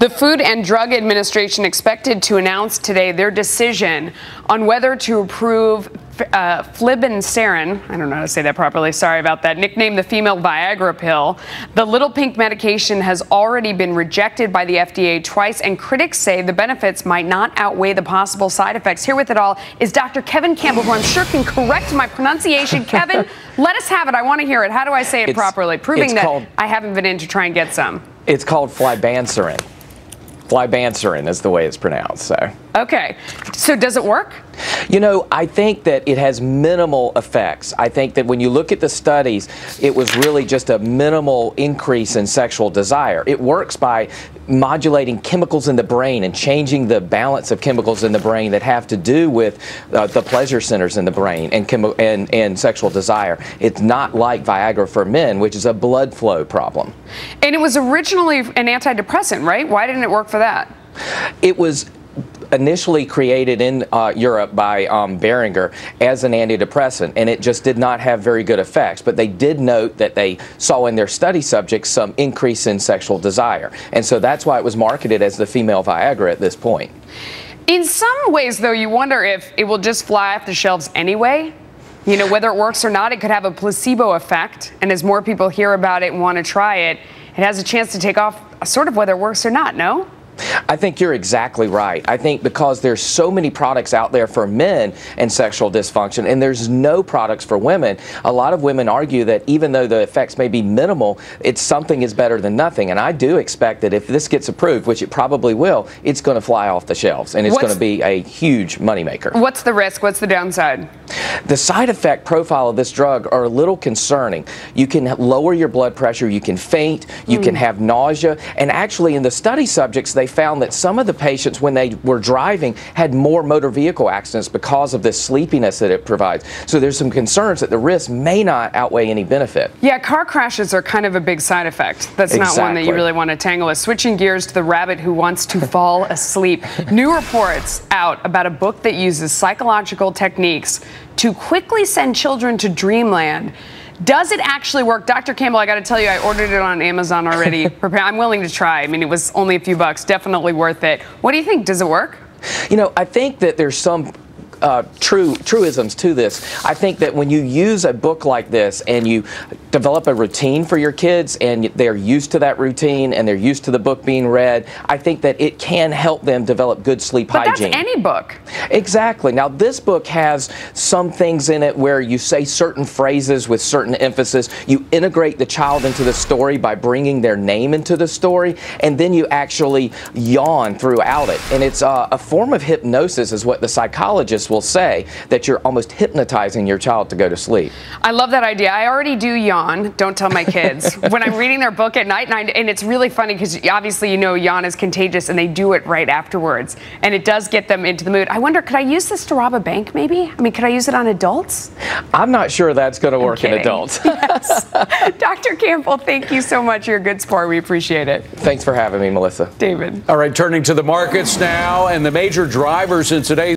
The Food and Drug Administration expected to announce today their decision on whether to approve flibanserin, I don't know how to say that properly, sorry about that, nicknamed the female Viagra pill. The little pink medication has already been rejected by the FDA twice, and critics say the benefits might not outweigh the possible side effects. Here with it all is Dr. Kevin Campbell, who I'm sure can correct my pronunciation. Kevin, let us have it. I want to hear it. How do I say it properly? Proving that I haven't been in to try and get some. It's called flibanserin. Flibanserin is the way it's pronounced. Okay. So does it work? You know, I think that it has minimal effects. I think that when you look at the studies, it was really just a minimal increase in sexual desire. It works by modulating chemicals in the brain and changing the balance of chemicals in the brain that have to do with the pleasure centers in the brain and sexual desire. It's not like Viagra for men, which is a blood flow problem. And it was originally an antidepressant, right? Why didn't it work for that? It was initially created in Europe by Boehringer as an antidepressant, and it just did not have very good effects. But they did note that they saw in their study subjects some increase in sexual desire, and so that's why it was marketed as the female Viagra at this point. In some ways, though, you wonder if it will just fly off the shelves anyway. You know, whether it works or not, it could have a placebo effect, and as more people hear about it and want to try it, it has a chance to take off sort of whether it works or not, no? I think you're exactly right. I think because there's so many products out there for men and sexual dysfunction, and there's no products for women, a lot of women argue that even though the effects may be minimal, something is better than nothing. And I do expect that if this gets approved, which it probably will, it's going to fly off the shelves, and it's going to be a huge moneymaker. What's the risk? What's the downside? The side effect profile of this drug are a little concerning. You can lower your blood pressure, you can faint, you can have nausea, and actually in the study subjects, they found that some of the patients, when they were driving, had more motor vehicle accidents because of the sleepiness that it provides. So there's some concerns that the risk may not outweigh any benefit. Yeah, car crashes are kind of a big side effect. That's not one that you really want to tangle with. Switching gears to the rabbit who wants to fall asleep. New reports out about a book that uses psychological techniques to quickly send children to dreamland. Does it actually work? Dr. Campbell, I got to tell you, I ordered it on Amazon already. I'm willing to try. I mean, it was only a few bucks. Definitely worth it. What do you think? Does it work? You know, I think that there's some truisms to this. I think that when you use a book like this and you develop a routine for your kids and they're used to that routine and they're used to the book being read, I think that it can help them develop good sleep hygiene. But that's any book. Exactly. Now, this book has some things in it where you say certain phrases with certain emphasis. You integrate the child into the story by bringing their name into the story, and then you actually yawn throughout it. And it's a form of hypnosis, is what the psychologists will say, that you're almost hypnotizing your child to go to sleep. I love that idea. I already do yawn. Don't tell my kids. When I'm reading their book at night, and it's really funny because obviously you know yawn is contagious, and they do it right afterwards, and it does get them into the mood. I wonder, could I use this to rob a bank maybe? I mean, could I use it on adults? I'm not sure that's going to work in adults. Yes. Dr. Campbell, thank you so much. You're a good sport. We appreciate it. Thanks for having me, Melissa. David. All right, turning to the markets now, and the major drivers in today's